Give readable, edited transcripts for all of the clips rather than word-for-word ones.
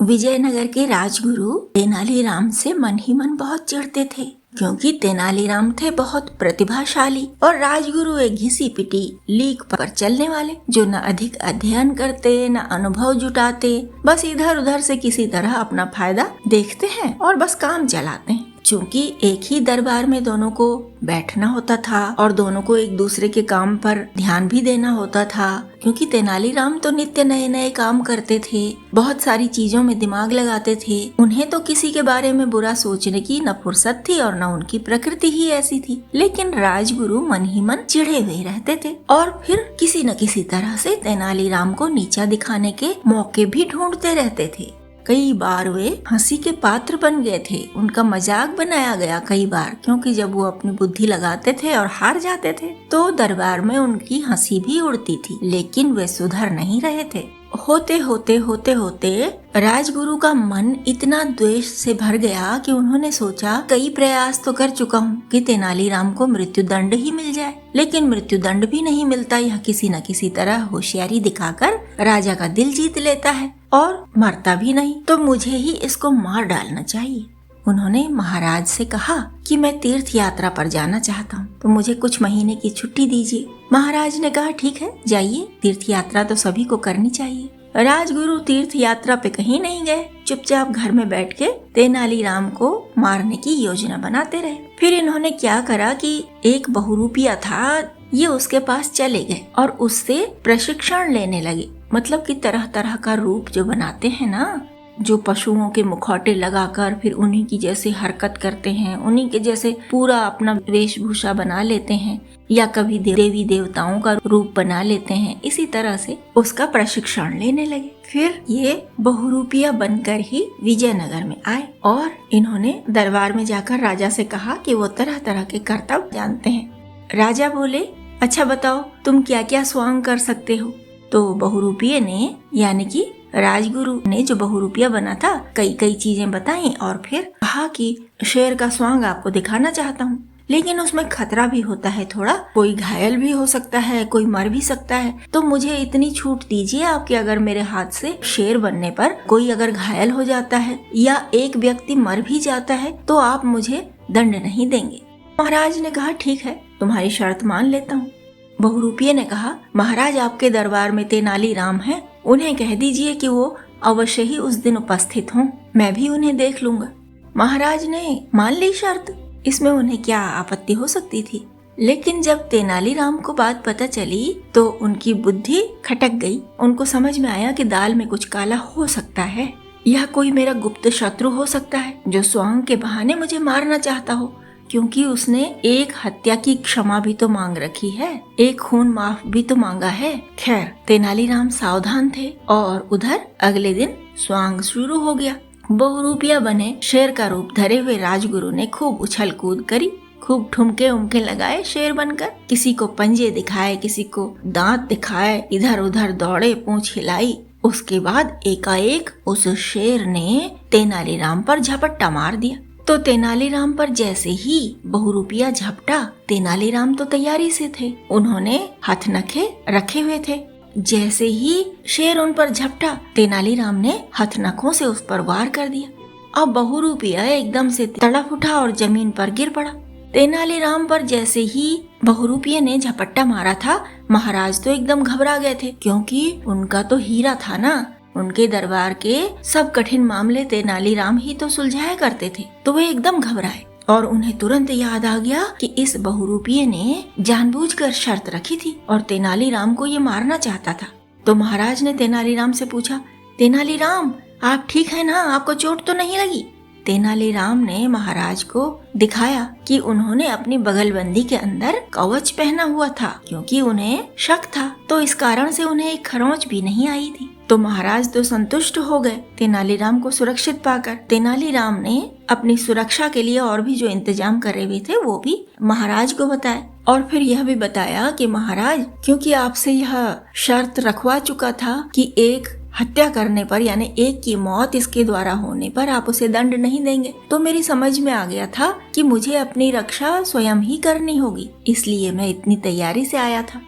विजयनगर के राजगुरु तेनालीराम से मन ही मन बहुत चिढ़ते थे, क्योंकि तेनालीराम थे बहुत प्रतिभाशाली और राजगुरु एक घिसी पिटी लीक पर चलने वाले, जो न अधिक अध्ययन करते न अनुभव जुटाते, बस इधर उधर से किसी तरह अपना फायदा देखते हैं और बस काम चलाते हैं। चूँकि एक ही दरबार में दोनों को बैठना होता था और दोनों को एक दूसरे के काम पर ध्यान भी देना होता था, क्योंकि तेनालीराम तो नित्य नए नए काम करते थे, बहुत सारी चीजों में दिमाग लगाते थे। उन्हें तो किसी के बारे में बुरा सोचने की न फुर्सत थी और न उनकी प्रकृति ही ऐसी थी। लेकिन राजगुरु मन ही मन चिढ़े हुए रहते थे और फिर किसी न किसी तरह से तेनालीराम को नीचा दिखाने के मौके भी ढूंढते रहते थे। कई बार वे हंसी के पात्र बन गए थे, उनका मजाक बनाया गया कई बार, क्योंकि जब वो अपनी बुद्धि लगाते थे और हार जाते थे तो दरबार में उनकी हंसी भी उड़ती थी, लेकिन वे सुधर नहीं रहे थे। होते होते राजगुरु का मन इतना द्वेष से भर गया कि उन्होंने सोचा, कई प्रयास तो कर चुका हूँ कि तेनालीराम को मृत्यु दंड ही मिल जाए, लेकिन मृत्यु दंड भी नहीं मिलता। यह किसी न किसी तरह होशियारी दिखाकर राजा का दिल जीत लेता है और मरता भी नहीं, तो मुझे ही इसको मार डालना चाहिए। उन्होंने महाराज से कहा कि मैं तीर्थ यात्रा पर जाना चाहता हूँ, तो मुझे कुछ महीने की छुट्टी दीजिए। महाराज ने कहा, ठीक है जाइए, तीर्थ यात्रा तो सभी को करनी चाहिए। राजगुरु तीर्थ यात्रा पे कहीं नहीं गए, चुपचाप घर में बैठ के तेनालीराम को मारने की योजना बनाते रहे। फिर इन्होंने क्या करा कि एक बहुरूपिया था, ये उसके पास चले गए और उससे प्रशिक्षण लेने लगे। मतलब कि तरह तरह का रूप जो बनाते हैं ना, जो पशुओं के मुखौटे लगाकर फिर उन्हीं की जैसे हरकत करते हैं, उन्हीं के जैसे पूरा अपना वेशभूषा बना लेते हैं, या कभी देवी देवताओं का रूप बना लेते हैं। इसी तरह से उसका प्रशिक्षण लेने लगे। फिर ये बहुरूपिया बनकर ही विजयनगर में आए और इन्होंने दरबार में जाकर राजा से कहा कि वो तरह तरह के करतब जानते हैं। राजा बोले, अच्छा बताओ तुम क्या क्या स्वांग कर सकते हो। तो बहुरूपिये ने, यानी कि राजगुरु ने जो बहुरूपिया बना था, कई कई चीजें बताई और फिर कहा कि शेर का स्वांग आपको दिखाना चाहता हूँ, लेकिन उसमें खतरा भी होता है थोड़ा, कोई घायल भी हो सकता है, कोई मर भी सकता है, तो मुझे इतनी छूट दीजिए आप कि अगर मेरे हाथ से शेर बनने पर कोई अगर घायल हो जाता है या एक व्यक्ति मर भी जाता है तो आप मुझे दंड नहीं देंगे। महाराज ने कहा, ठीक है, तुम्हारी शर्त मान लेता हूँ। बहुरूपिये ने कहा, महाराज आपके दरबार में तेनालीराम है, उन्हें कह दीजिए कि वो अवश्य ही उस दिन उपस्थित हों, मैं भी उन्हें देख लूंगा। महाराज ने मान ली शर्त, इसमें उन्हें क्या आपत्ति हो सकती थी। लेकिन जब तेनालीराम को बात पता चली तो उनकी बुद्धि खटक गई। उनको समझ में आया कि दाल में कुछ काला हो सकता है, यह कोई मेरा गुप्त शत्रु हो सकता है जो स्वांग के बहाने मुझे मारना चाहता हो, क्योंकि उसने एक हत्या की क्षमा भी तो मांग रखी है, एक खून माफ भी तो मांगा है। खैर, तेनालीराम सावधान थे और उधर अगले दिन स्वांग शुरू हो गया। बहुरूपिया बने शेर का रूप धरे हुए राजगुरु ने खूब उछल कूद करी, खूब ठुमके उमके लगाए शेर बनकर, किसी को पंजे दिखाए, किसी को दांत दिखाए, इधर उधर दौड़े, पूंछ हिलाई। उसके बाद एकाएक उस शेर ने तेनालीराम पर झपट्टा मार दिया। तो तेनालीराम पर जैसे ही बहुरूपिया झपटा, तेनालीराम तो तैयारी से थे, उन्होंने हथनखे रखे हुए थे। जैसे ही शेर उन पर झपटा, तेनालीराम ने हथनखों से उस पर वार कर दिया। अब बहुरूपिया एकदम से तड़प उठा और जमीन पर गिर पड़ा। तेनालीराम पर जैसे ही बहुरूपिये ने झपट्टा मारा था, महाराज तो एकदम घबरा गए थे, क्योंकि उनका तो हीरा था ना, उनके दरबार के सब कठिन मामले तेनालीराम ही तो सुलझाया करते थे। तो वे एकदम घबराए और उन्हें तुरंत याद आ गया कि इस बहुरूपिये ने जानबूझकर शर्त रखी थी और तेनालीराम को ये मारना चाहता था। तो महाराज ने तेनालीराम से पूछा, तेनालीराम आप ठीक है ना, आपको चोट तो नहीं लगी। तेनालीराम ने महाराज को दिखाया कि उन्होंने अपनी बगलबंदी के अंदर कवच पहना हुआ था, क्योंकि उन्हें शक था, तो इस कारण से उन्हें एक खरोंच भी नहीं आई थी। तो महाराज तो संतुष्ट हो गए तेनालीराम को सुरक्षित पाकर। तेनालीराम ने अपनी सुरक्षा के लिए और भी जो इंतजाम करे हुए थे वो भी महाराज को बताया और फिर यह भी बताया कि महाराज, क्योंकि आपसे यह शर्त रखवा चुका था कि एक हत्या करने पर, यानी एक की मौत इसके द्वारा होने पर आप उसे दंड नहीं देंगे, तो मेरी समझ में आ गया था कि मुझे अपनी रक्षा स्वयं ही करनी होगी, इसलिए मैं इतनी तैयारी से आया था।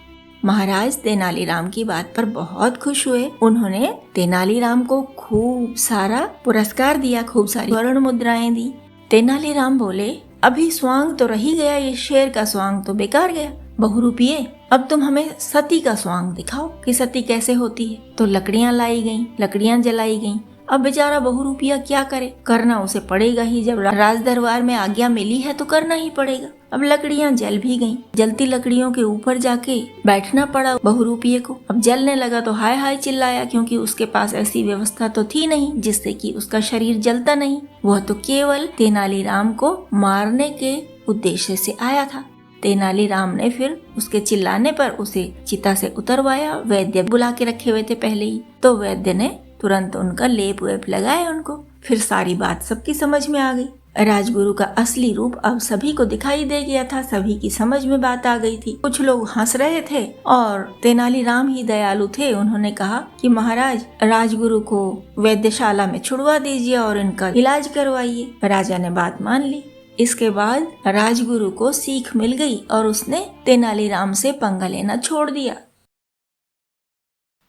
महाराज तेनालीराम की बात पर बहुत खुश हुए। उन्होंने तेनालीराम को खूब सारा पुरस्कार दिया, खूब सारी स्वर्ण मुद्राएं दी। तेनालीराम बोले, अभी स्वांग तो रही गया, ये शेर का स्वांग तो बेकार गया। बहुरूपिये, अब तुम हमें सती का स्वांग दिखाओ कि सती कैसे होती है। तो लकड़ियां लाई गईं, लकड़ियां जलाई गईं। अब बेचारा बहुरूपिया क्या करे, करना उसे पड़ेगा ही। जब राज दरबार में आज्ञा मिली है तो करना ही पड़ेगा। अब लकड़ियां जल भी गईं। जलती लकड़ियों के ऊपर जाके बैठना पड़ा बहुरूपिये को। अब जलने लगा तो हाय हाय चिल्लाया, क्योंकि उसके पास ऐसी व्यवस्था तो थी नहीं जिससे कि उसका शरीर जलता नहीं। वह तो केवल तेनालीराम को मारने के उद्देश्य से आया था। तेनालीराम ने फिर उसके चिल्लाने पर उसे चिता से उतरवाया। वैद्य बुला के रखे हुए थे पहले ही, तो वैद्य ने तुरंत उनका लेप वेप लगाया उनको। फिर सारी बात सबकी समझ में आ गई। राजगुरु का असली रूप अब सभी को दिखाई दे गया था। सभी की समझ में बात आ गई थी। कुछ लोग हंस रहे थे और तेनालीराम ही दयालु थे। उन्होंने कहा कि महाराज, राजगुरु को वैद्यशाला में छुड़वा दीजिए और इनका इलाज करवाइए। राजा ने बात मान ली। इसके बाद राजगुरु को सीख मिल गई और उसने तेनालीराम से पंगा लेना छोड़ दिया।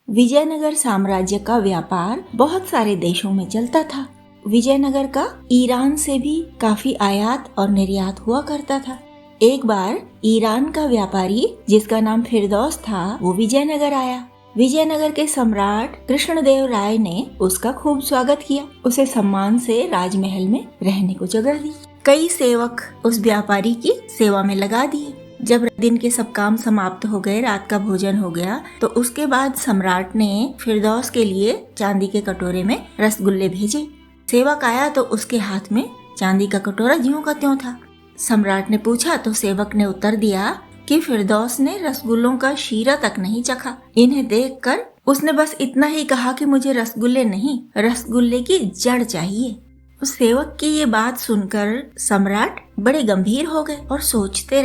विजयनगर साम्राज्य का व्यापार बहुत सारे देशों में चलता था। विजयनगर का ईरान से भी काफी आयात और निर्यात हुआ करता था। एक बार ईरान का व्यापारी जिसका नाम फिरदौस था, वो विजयनगर आया। विजयनगर के सम्राट कृष्णदेव राय ने उसका खूब स्वागत किया। उसे सम्मान से राजमहल में रहने को जगह दी। कई सेवक उस व्यापारी की सेवा में लगा दिए। जब दिन के सब काम समाप्त हो गए, रात का भोजन हो गया, तो उसके बाद सम्राट ने फिरदौस के लिए चांदी के कटोरे में रसगुल्ले भेजे। सेवक आया तो उसके हाथ में चांदी का कटोरा ज्यों का त्यों था। सम्राट ने पूछा तो सेवक ने उत्तर दिया कि फिरदौस ने रसगुल्लों का शीरा तक नहीं चखा। इन्हें देखकर उसने बस इतना ही कहा कि मुझे रसगुल्ले नहीं, रसगुल्ले की जड़ चाहिए। उस सेवक की ये बात सुनकर सम्राट बड़े गंभीर हो गए और सोचते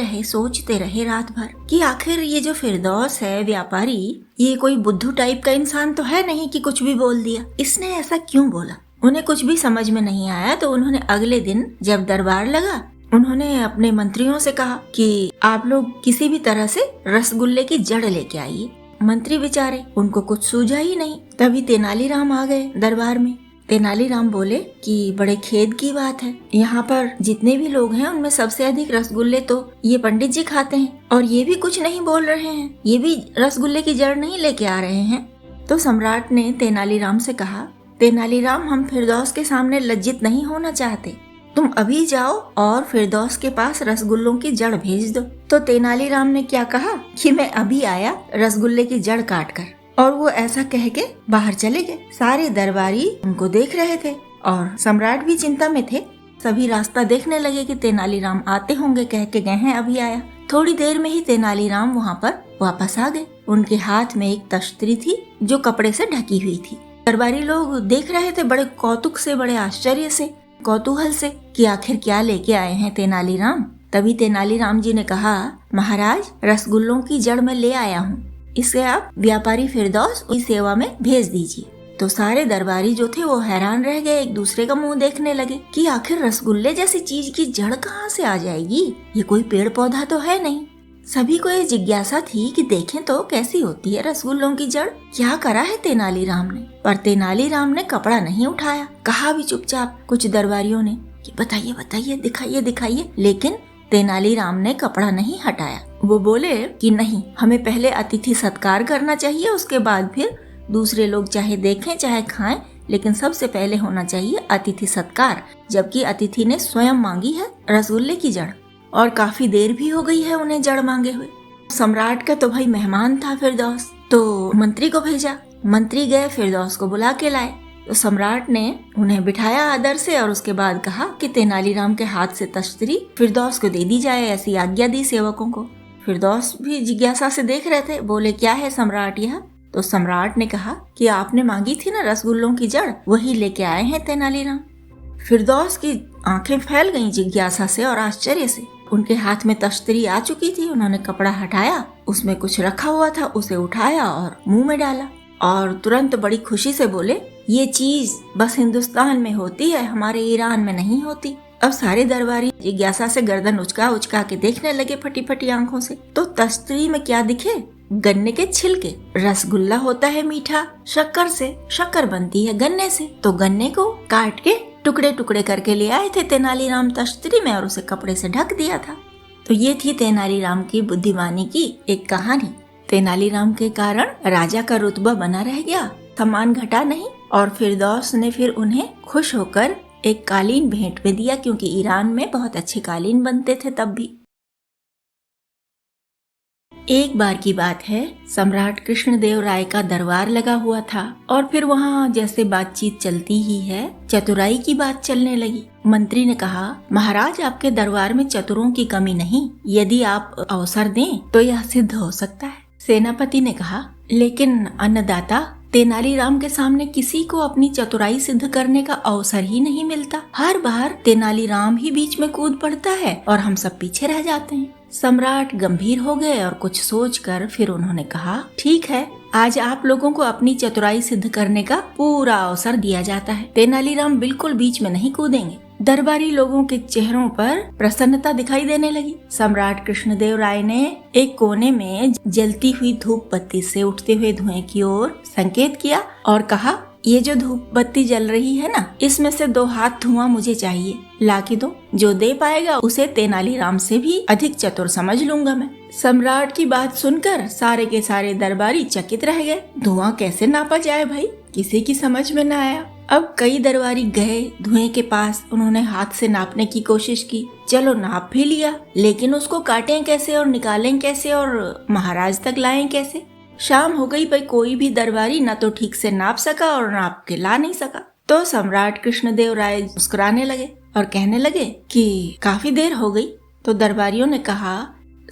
रहे रात भर कि आखिर ये जो फिरदौस है व्यापारी, ये कोई बुद्धू टाइप का इंसान तो है नहीं कि कुछ भी बोल दिया। इसने ऐसा क्यों बोला? उन्हें कुछ भी समझ में नहीं आया। तो उन्होंने अगले दिन जब दरबार लगा, उन्होंने अपने मंत्रियों से कहा कि आप लोग किसी भी तरह से रसगुल्ले की जड़ लेके आइए। मंत्री बेचारे, उनको कुछ सूझा ही नहीं। तभी तेनालीराम आ गए दरबार में। तेनालीराम बोले कि बड़े खेद की बात है, यहाँ पर जितने भी लोग हैं उनमें सबसे अधिक रसगुल्ले तो ये पंडित जी खाते हैं, और ये भी कुछ नहीं बोल रहे हैं, ये भी रसगुल्ले की जड़ नहीं लेके आ रहे हैं। तो सम्राट ने तेनालीराम से कहा, तेनालीराम, हम फिरदौस के सामने लज्जित नहीं होना चाहते। तुम अभी जाओ और फिरदौस के पास रसगुल्लों की जड़ भेज दो। तो तेनालीराम ने क्या कहा कि मैं अभी आया रसगुल्ले की जड़ काट कर, और वो ऐसा कह के बाहर चले गए। सारे दरबारी उनको देख रहे थे और सम्राट भी चिंता में थे। सभी रास्ता देखने लगे कि तेनालीराम आते होंगे, कह के गए हैं अभी आया। थोड़ी देर में ही तेनालीराम वहाँ पर वापस आ गए। उनके हाथ में एक तश्तरी थी जो कपड़े से ढकी हुई थी। दरबारी लोग देख रहे थे बड़े कौतुक से, बड़े आश्चर्य से, कौतूहल से कि आखिर क्या लेके आए हैं तेनालीराम। तभी तेनालीराम जी ने कहा, महाराज, रसगुल्लों की जड़ में ले आया हूँ, इसे आप व्यापारी फिरदौस की सेवा में भेज दीजिए। तो सारे दरबारी जो थे वो हैरान रह गए, एक दूसरे का मुंह देखने लगे कि आखिर रसगुल्ले जैसी चीज की जड़ कहाँ से आ जाएगी, ये कोई पेड़ पौधा तो है नहीं। सभी को ये जिज्ञासा थी कि देखें तो कैसी होती है रसगुल्लों की जड़। क्या करा है तेनालीराम ने? पर तेनालीराम ने कपड़ा नहीं उठाया। कहा भी चुपचाप कुछ दरबारियों ने कि बताइए बताइए, दिखाइए दिखाइए, लेकिन तेनालीराम ने कपड़ा नहीं हटाया। वो बोले कि नहीं, हमें पहले अतिथि सत्कार करना चाहिए, उसके बाद फिर दूसरे लोग चाहे देखें चाहे खाएं, लेकिन सबसे पहले होना चाहिए अतिथि सत्कार। जबकि अतिथि ने स्वयं मांगी है रसगुल्ले की जड़, और काफी देर भी हो गई है उन्हें जड़ मांगे हुए। सम्राट का तो भाई मेहमान था फिरदौस, तो मंत्री को भेजा। मंत्री गए, फिरदौस को बुला के लाए। तो सम्राट ने उन्हें बिठाया आदर से और उसके बाद कहा कि तेनालीराम के हाथ से तश्तरी फिरदौस को दे दी जाए, ऐसी आज्ञा दी सेवकों को। फिरदौस भी जिज्ञासा से देख रहे थे। बोले, क्या है सम्राट यह? तो सम्राट ने कहा कि आपने मांगी थी ना रसगुल्लों की जड़, वही लेके आए हैं तेनालीराम। फिरदौस की आंखें फैल गईं जिज्ञासा से और आश्चर्य से। उनके हाथ में तश्तरी आ चुकी थी। उन्होंने कपड़ा हटाया, उसमें कुछ रखा हुआ था, उसे उठाया और मुंह में डाला और तुरंत बड़ी खुशी से बोले, ये चीज बस हिंदुस्तान में होती है, हमारे ईरान में नहीं होती। अब सारे दरबारी जिज्ञासा से गर्दन उचका उचका के देखने लगे फटी फटी आंखों से। तो तश्तरी में क्या दिखे? गन्ने के छिलके। रसगुल्ला होता है मीठा शक्कर से, शक्कर बनती है गन्ने से। तो गन्ने को काट के टुकड़े टुकड़े करके ले आए थे तेनालीराम तश्तरी में और उसे कपड़े से ढक दिया था। तो ये थी तेनालीराम की बुद्धिमानी की एक कहानी। तेनालीराम के कारण राजा का रुतबा बना रह गया, सम्मान घटा नहीं। और फिरदौस ने फिर उन्हें खुश होकर एक कालीन भेंट में दिया, क्योंकि ईरान में बहुत अच्छे कालीन बनते थे तब भी। एक बार की बात है, सम्राट कृष्णदेव राय का दरबार लगा हुआ था और फिर वहाँ जैसे बातचीत चलती ही है, चतुराई की बात चलने लगी। मंत्री ने कहा, महाराज आपके दरबार में चतुरों की कमी नहीं, यदि आप अवसर दें तो यह सिद्ध हो सकता है। सेनापति ने कहा, लेकिन अन्नदाता, तेनालीराम के सामने किसी को अपनी चतुराई सिद्ध करने का अवसर ही नहीं मिलता। हर बार तेनालीराम ही बीच में कूद पड़ता है और हम सब पीछे रह जाते हैं। सम्राट गंभीर हो गए और कुछ सोचकर फिर उन्होंने कहा, ठीक है, आज आप लोगों को अपनी चतुराई सिद्ध करने का पूरा अवसर दिया जाता है। तेनालीराम बिल्कुल बीच में नहीं कूदेंगे। दरबारी लोगों के चेहरों पर प्रसन्नता दिखाई देने लगी। सम्राट कृष्णदेव राय ने एक कोने में जलती हुई धूप बत्ती से उठते हुए धुएं की ओर संकेत किया और कहा, ये जो धूप बत्ती जल रही है ना, इसमें से 2 हाथ धुआं मुझे चाहिए, ला के दो। जो दे पाएगा उसे तेनालीराम से भी अधिक चतुर समझ लूंगा मैं। सम्राट की बात सुनकर सारे के सारे दरबारी चकित रह गए। धुआं कैसे नापा जाए भाई, किसी की समझ में न आया। अब कई दरबारी गए धुएं के पास, उन्होंने हाथ से नापने की कोशिश की। चलो नाप भी लिया, लेकिन उसको काटें कैसे और निकालें कैसे और महाराज तक लाएं कैसे। शाम हो गई भाई, कोई भी दरबारी न तो ठीक से नाप सका और नाप के ला नहीं सका। तो सम्राट कृष्णदेव राय मुस्कुराने लगे और कहने लगे कि काफी देर हो गई। तो दरबारियों ने कहा,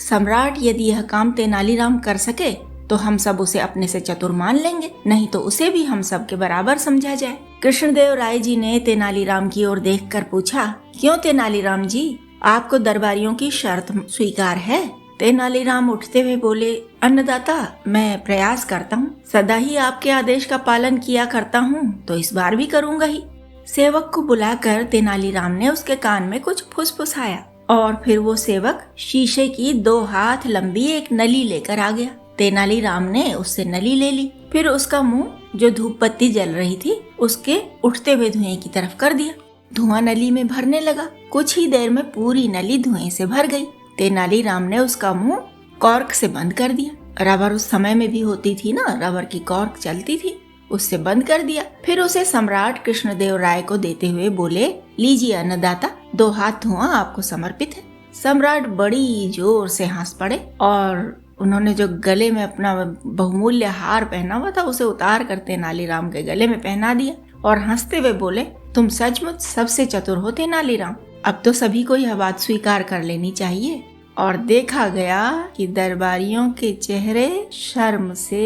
सम्राट, यदि यह काम तेनालीराम कर सके तो हम सब उसे अपने से चतुर मान लेंगे, नहीं तो उसे भी हम सब के बराबर समझा जाए। कृष्णदेव राय जी ने तेनालीराम की ओर देखकर पूछा, क्यों तेनालीराम जी, आपको दरबारियों की शर्त स्वीकार है? तेनालीराम उठते हुए बोले, अन्नदाता, मैं प्रयास करता हूँ, सदा ही आपके आदेश का पालन किया करता हूँ, तो इस बार भी करूँगा ही। सेवक को बुलाकर तेनालीराम ने उसके कान में कुछ फुसफुसाया और फिर वो सेवक शीशे की 2 हाथ लंबी एक नली लेकर आ गया। तेनालीराम ने उससे नली ले ली, फिर उसका मुंह जो धूप बत्ती जल रही थी उसके उठते हुए धुएं की तरफ कर दिया। धुआं नली में भरने लगा। कुछ ही देर में पूरी नली धुएं से भर गई। तेनालीराम ने उसका मुंह कॉर्क से बंद कर दिया। रबर उस समय में भी होती थी ना, रबर की कॉर्क चलती थी, उससे बंद कर दिया। फिर उसे सम्राट कृष्णदेव राय को देते हुए बोले, लीजिए अन्नदाता, 2 हाथ धुआं आपको समर्पित है। सम्राट बड़ी जोर से हंस पड़े और उन्होंने जो गले में अपना बहुमूल्य हार पहना हुआ था उसे उतार कर तेनालीराम के गले में पहना दिया और हंसते हुए बोले, तुम सचमुच सबसे चतुर हो तेनालीराम। अब तो सभी को यह बात स्वीकार कर लेनी चाहिए। और देखा गया कि दरबारियों के चेहरे शर्म से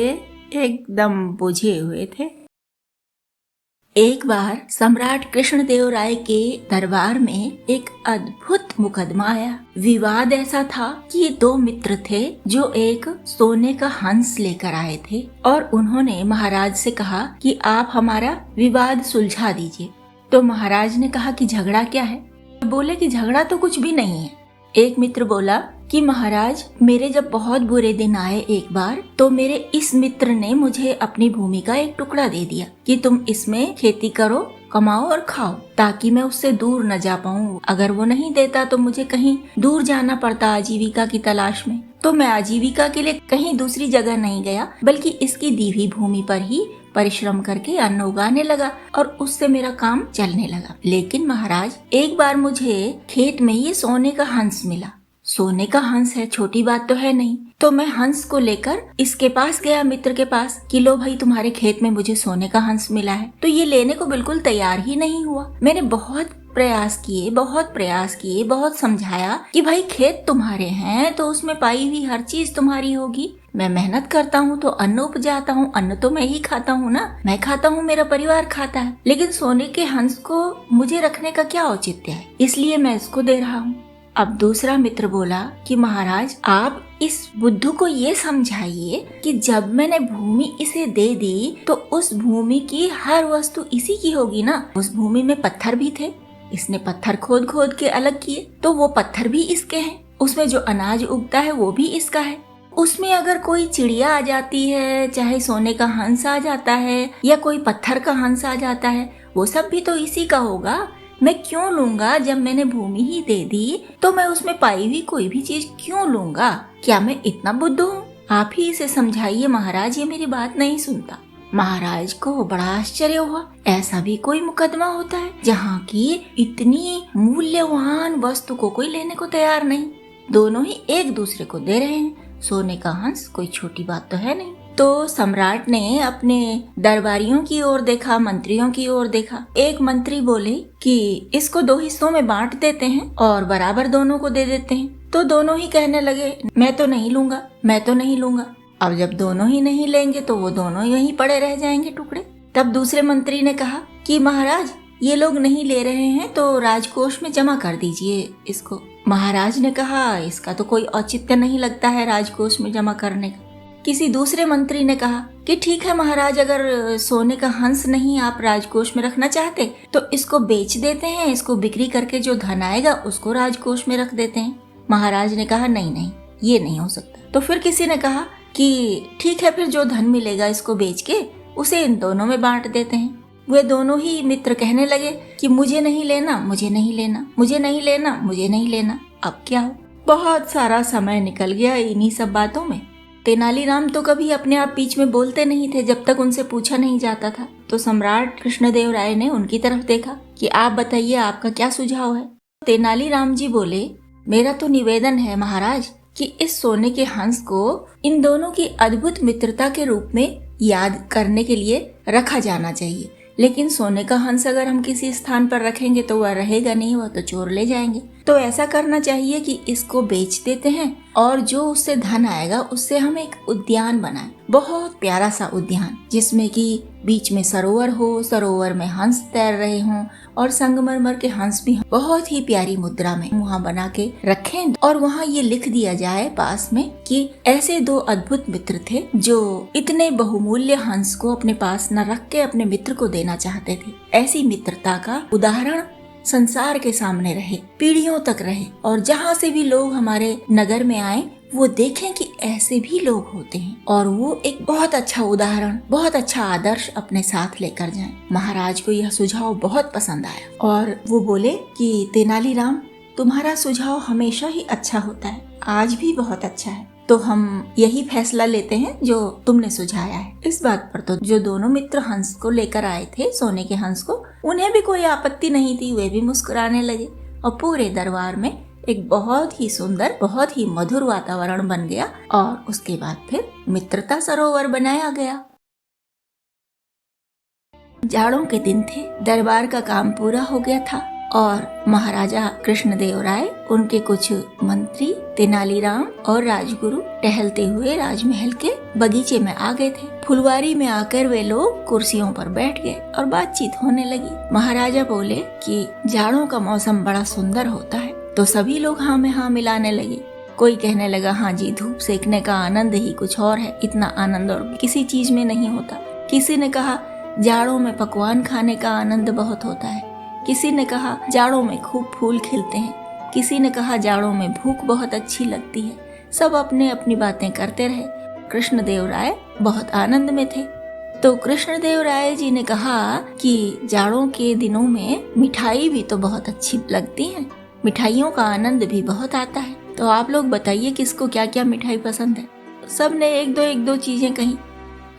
एकदम बुझे हुए थे। एक बार सम्राट कृष्णदेव राय के दरबार में एक अद्भुत मुकदमा आया। विवाद ऐसा था कि ये 2 मित्र थे जो एक सोने का हंस लेकर आए थे और उन्होंने महाराज से कहा कि आप हमारा विवाद सुलझा दीजिए। तो महाराज ने कहा कि झगड़ा क्या है? बोले कि झगड़ा तो कुछ भी नहीं है। एक मित्र बोला कि महाराज, मेरे जब बहुत बुरे दिन आए एक बार, तो मेरे इस मित्र ने मुझे अपनी भूमि का एक टुकड़ा दे दिया कि तुम इसमें खेती करो, कमाओ और खाओ, ताकि मैं उससे दूर न जा पाऊँ। अगर वो नहीं देता तो मुझे कहीं दूर जाना पड़ता आजीविका की तलाश में। तो मैं आजीविका के लिए कहीं दूसरी जगह नहीं गया, बल्कि इसकी दी हुई भूमि पर ही परिश्रम करके अन्न उगाने लगा और उससे मेरा काम चलने लगा। लेकिन महाराज, एक बार मुझे खेत में ये सोने का हंस मिला। सोने का हंस है, छोटी बात तो है नहीं। तो मैं हंस को लेकर इसके पास गया, मित्र के पास, कि लो भाई, तुम्हारे खेत में मुझे सोने का हंस मिला है। तो ये लेने को बिल्कुल तैयार ही नहीं हुआ। मैंने बहुत प्रयास किए, बहुत समझाया कि भाई खेत तुम्हारे हैं तो उसमें पाई हुई हर चीज तुम्हारी होगी। मैं मेहनत करता हूँ तो अन्न उपजाता हूँ, अन्न तो मैं ही खाता हूँ ना, मैं खाता हूँ, मेरा परिवार खाता है। लेकिन सोने के हंस को मुझे रखने का क्या औचित्य है, इसलिए मैं इसको दे रहा हूँ। अब दूसरा मित्र बोला कि महाराज, आप इस बुद्धू को ये समझाइए कि जब मैंने भूमि इसे दे दी तो उस भूमि की हर वस्तु इसी की होगी ना। उस भूमि में पत्थर भी थे, इसने पत्थर खोद खोद के अलग किए, तो वो पत्थर भी इसके हैं। उसमें जो अनाज उगता है वो भी इसका है। उसमें अगर कोई चिड़िया आ जाती है, चाहे सोने का हंस आ जाता है या कोई पत्थर का हंस आ जाता है, वो सब भी तो इसी का होगा। मैं क्यों लूंगा? जब मैंने भूमि ही दे दी तो मैं उसमें पाई हुई कोई भी चीज क्यों लूंगा? क्या मैं इतना बुद्धू हूँ? आप ही इसे समझाइए महाराज, ये मेरी बात नहीं सुनता। महाराज को बड़ा आश्चर्य हुआ। ऐसा भी कोई मुकदमा होता है जहाँ की इतनी मूल्यवान वस्तु को कोई लेने को तैयार नहीं? दोनों ही एक दूसरे को दे रहे हैं। सोने का हंस कोई छोटी बात तो है नहीं। तो सम्राट ने अपने दरबारियों की ओर देखा, मंत्रियों की ओर देखा। एक मंत्री बोले कि इसको 2 हिस्सों में बांट देते हैं और बराबर दोनों को दे देते हैं। तो दोनों ही कहने लगे मैं तो नहीं लूंगा, मैं तो नहीं लूंगा। अब जब दोनों ही नहीं लेंगे तो वो दोनों यहीं पड़े रह जाएंगे टुकड़े। तब दूसरे मंत्री ने कहा कि महाराज ये लोग नहीं ले रहे हैं तो राजकोष में जमा कर दीजिए इसको। महाराज ने कहा इसका तो कोई औचित्य नहीं लगता है राजकोष में जमा करने का। किसी दूसरे मंत्री ने कहा कि ठीक है महाराज, अगर सोने का हंस नहीं आप राजकोष में रखना चाहते तो इसको बेच देते हैं, इसको बिक्री करके जो धन आएगा उसको राजकोष में रख देते हैं। महाराज ने कहा नहीं नहीं, ये नहीं हो सकता। तो फिर किसी ने कहा कि ठीक है, फिर जो धन मिलेगा इसको बेच के उसे इन दोनों में बांट देते हैं। वे दोनों ही मित्र कहने लगे कि मुझे नहीं लेना, मुझे नहीं लेना, मुझे नहीं लेना, मुझे नहीं लेना। अब क्या हो? बहुत सारा समय निकल गया इन्हीं सब बातों में। तेनालीराम तो कभी अपने आप बीच में बोलते नहीं थे जब तक उनसे पूछा नहीं जाता था। तो सम्राट कृष्णदेवराय ने उनकी तरफ देखा कि आप बताइए आपका क्या सुझाव है। तेनालीराम जी बोले मेरा तो निवेदन है महाराज कि इस सोने के हंस को इन दोनों की अद्भुत मित्रता के रूप में याद करने के लिए रखा जाना चाहिए। लेकिन सोने का हंस अगर हम किसी स्थान पर रखेंगे तो वह रहेगा नहीं, वह तो चोर ले जाएंगे। तो ऐसा करना चाहिए कि इसको बेच देते हैं और जो उससे धन आएगा उससे हम एक उद्यान बनाएं, बहुत प्यारा सा उद्यान जिसमें कि बीच में सरोवर हो, सरोवर में हंस तैर रहे हों और संगमरमर के हंस भी बहुत ही प्यारी मुद्रा में वहाँ बना के रखें। और वहाँ ये लिख दिया जाए पास में कि ऐसे 2 अद्भुत मित्र थे जो इतने बहुमूल्य हंस को अपने पास न रख के अपने मित्र को देना चाहते थे। ऐसी मित्रता का उदाहरण संसार के सामने रहे, पीढ़ियों तक रहे, और जहाँ से भी लोग हमारे नगर में आए वो देखें कि ऐसे भी लोग होते हैं और वो एक बहुत अच्छा उदाहरण, बहुत अच्छा आदर्श अपने साथ लेकर जाएं। महाराज को यह सुझाव बहुत पसंद आया और वो बोले कि तेनालीराम तुम्हारा सुझाव हमेशा ही अच्छा होता है, आज भी बहुत अच्छा है। तो हम यही फैसला लेते हैं जो तुमने सुझाया है। इस बात पर तो जो दोनों मित्र हंस को लेकर आए थे, सोने के हंस को, उन्हें भी कोई आपत्ति नहीं थी। वे भी मुस्कुराने लगे और पूरे दरबार में एक बहुत ही सुंदर, बहुत ही मधुर वातावरण बन गया। और उसके बाद फिर मित्रता सरोवर बनाया गया। जाड़ों के दिन थे, दरबार का काम पूरा हो गया था और महाराजा कृष्णदेवराय, उनके कुछ मंत्री, तेनालीराम और राजगुरु टहलते हुए राजमहल के बगीचे में आ गए थे। फुलवारी में आकर वे लोग कुर्सियों पर बैठ गए और बातचीत होने लगी। महाराजा बोले कि जाड़ों का मौसम बड़ा सुंदर होता है। तो सभी लोग हाँ में हाँ मिलाने लगे। कोई कहने लगा हाँ जी, धूप सेकने का आनंद ही कुछ और है, इतना आनंद और किसी चीज में नहीं होता। किसी ने कहा जाड़ों में पकवान खाने का आनंद बहुत होता है। किसी ने कहा जाड़ों में खूब फूल खिलते हैं। किसी ने कहा जाड़ों में भूख बहुत अच्छी लगती है। सब अपने अपनी बातें करते रहे। कृष्णदेवराय बहुत आनंद में थे। तो कृष्णदेवराय जी ने कहा कि जाड़ों के दिनों में मिठाई भी तो बहुत अच्छी लगती है, मिठाइयों का आनंद भी बहुत आता है। तो आप लोग बताइए किसको क्या क्या मिठाई पसंद है। सब ने एक दो चीजें कही।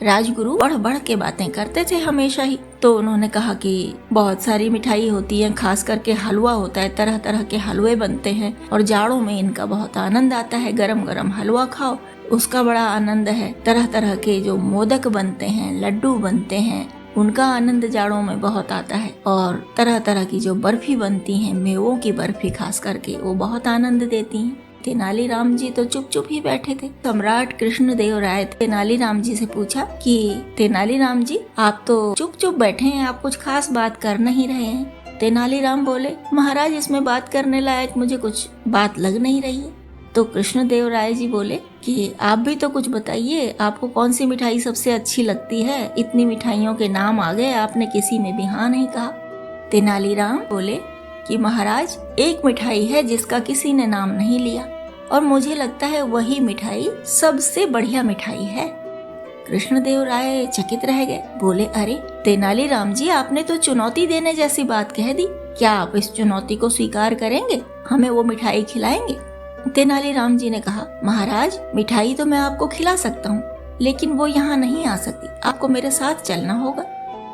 राजगुरु बढ़ बढ़ के बातें करते थे हमेशा ही। तो उन्होंने कहा कि बहुत सारी मिठाई होती है, खास करके हलवा होता है, तरह तरह के हलवे बनते हैं और जाड़ों में इनका बहुत आनंद आता है। गरम गरम हलवा खाओ, उसका बड़ा आनंद है। तरह तरह के जो मोदक बनते हैं, लड्डू बनते हैं, उनका आनंद जाड़ों में बहुत आता है। और तरह तरह की जो बर्फी बनती है, मेवों की बर्फी खास करके, वो बहुत आनंद देती है। तेनालीराम जी तो चुप चुप ही बैठे थे। सम्राट कृष्णदेवराय तेनालीराम जी से पूछा कि तेनालीराम जी, आप तो चुप चुप बैठे हैं, आप कुछ खास बात कर नहीं रहे हैं। तेनालीराम बोले महाराज, इसमें बात करने लायक मुझे कुछ बात लग नहीं रही है। तो कृष्णदेवराय जी बोले कि आप भी तो कुछ बताइए, आपको कौन सी मिठाई सबसे अच्छी लगती है? इतनी मिठाइयों के नाम आ गए, आपने किसी में भी हाँ नहीं कहा। तेनालीराम बोले कि महाराज, एक मिठाई है जिसका किसी ने नाम नहीं लिया, और मुझे लगता है वही मिठाई सबसे बढ़िया मिठाई है। कृष्णदेव राय चकित रह गए, बोले, अरे तेनालीराम जी, आपने तो चुनौती देने जैसी बात कह दी। क्या आप इस चुनौती को स्वीकार करेंगे? हमें वो मिठाई खिलाएंगे? तेनालीराम जी ने कहा, महाराज, मिठाई तो मैं आपको खिला सकता हूँ, लेकिन वो यहाँ नहीं आ सकती, आपको मेरे साथ चलना होगा।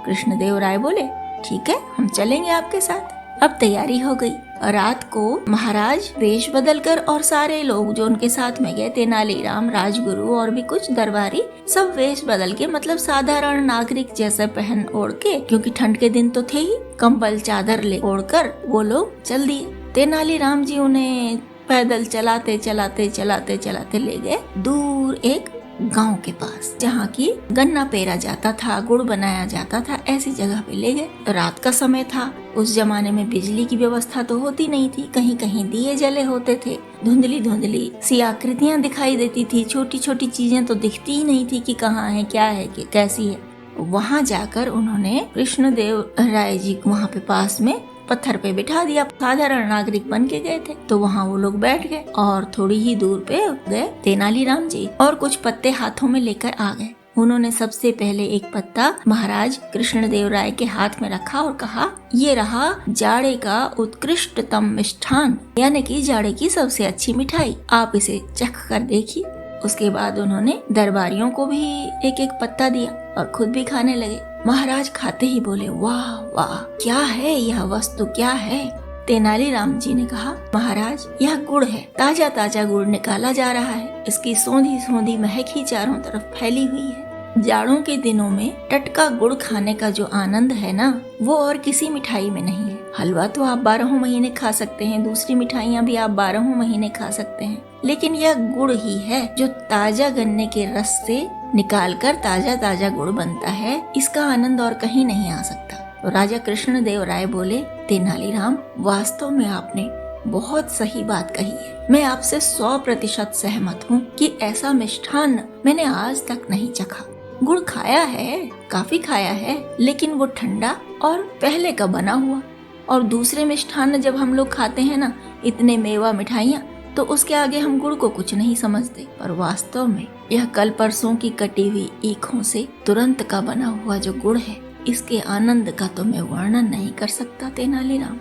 कृष्णदेव राय बोले, ठीक है, हम चलेंगे आपके साथ। अब तैयारी हो गई और रात को महाराज वेश बदलकर और सारे लोग जो उनके साथ में गए, तेनालीराम, राजगुरु और भी कुछ दरबारी, सब वेश बदल के, मतलब साधारण नागरिक जैसे पहन ओढ़ के, क्योंकि ठंड के दिन तो थे ही, कंबल चादर ले ओढ़कर वो लोग चल दिए। तेनालीराम जी उन्हें पैदल चलाते चलाते चलाते चलाते ले गए दूर एक गांव के पास, जहाँ की गन्ना पेरा जाता था, गुड़ बनाया जाता था, ऐसी जगह पे ले गए। रात का समय था, उस जमाने में बिजली की व्यवस्था तो होती नहीं थी, कहीं कहीं दिए जले होते थे, धुंधली धुंधली सी आकृतियां दिखाई देती थी, छोटी छोटी चीजें तो दिखती ही नहीं थी कि कहाँ है, क्या है, कि कैसी है। वहाँ जाकर उन्होंने कृष्णदेव राय जी को वहाँ पे पास में पत्थर पे बिठा दिया, साधारण नागरिक बन के गए थे। तो वहाँ वो लोग बैठ गए और थोड़ी ही दूर पे गए तेनालीराम जी और कुछ पत्ते हाथों में लेकर आ गए। उन्होंने सबसे पहले एक पत्ता महाराज कृष्णदेव राय के हाथ में रखा और कहा, ये रहा जाड़े का उत्कृष्टतम मिष्ठान, यानी कि जाड़े की सबसे अच्छी मिठाई, आप इसे चख कर देखिए। उसके बाद उन्होंने दरबारियों को भी एक एक पत्ता दिया और खुद भी खाने लगे। महाराज खाते ही बोले, वाह वाह, क्या है यह वस्तु, क्या है? तेनालीराम जी ने कहा, महाराज, यह गुड़ है, ताजा ताजा गुड़ निकाला जा रहा है, इसकी सोंधी सोंधी महक ही चारों तरफ फैली हुई है। जाड़ों के दिनों में टटका गुड़ खाने का जो आनंद है ना, वो और किसी मिठाई में नहीं है। हलवा तो आप 12 महीने खा सकते हैं, दूसरी मिठाइयाँ भी आप 12 महीने खा सकते हैं, लेकिन यह गुड़ ही है जो ताजा गन्ने के रस से निकालकर ताजा ताजा गुड़ बनता है, इसका आनंद और कहीं नहीं आ सकता। तो राजा कृष्णदेव राय बोले, तेनालीराम, वास्तव में आपने बहुत सही बात कही है, मैं आपसे 100% सहमत हूँ कि ऐसा मिष्ठान मैंने आज तक नहीं चखा। गुड़ खाया है, काफी खाया है, लेकिन वो ठंडा और पहले का बना हुआ। और दूसरे मिष्ठान जब हम लोग खाते हैं ना, इतने मेवा मिठाइयाँ, तो उसके आगे हम गुड़ को कुछ नहीं समझते, पर वास्तव में यह कल परसों की कटी हुई ईखों से तुरंत का बना हुआ जो गुड़ है, इसके आनंद का तो मैं वर्णन नहीं कर सकता तेनालीराम।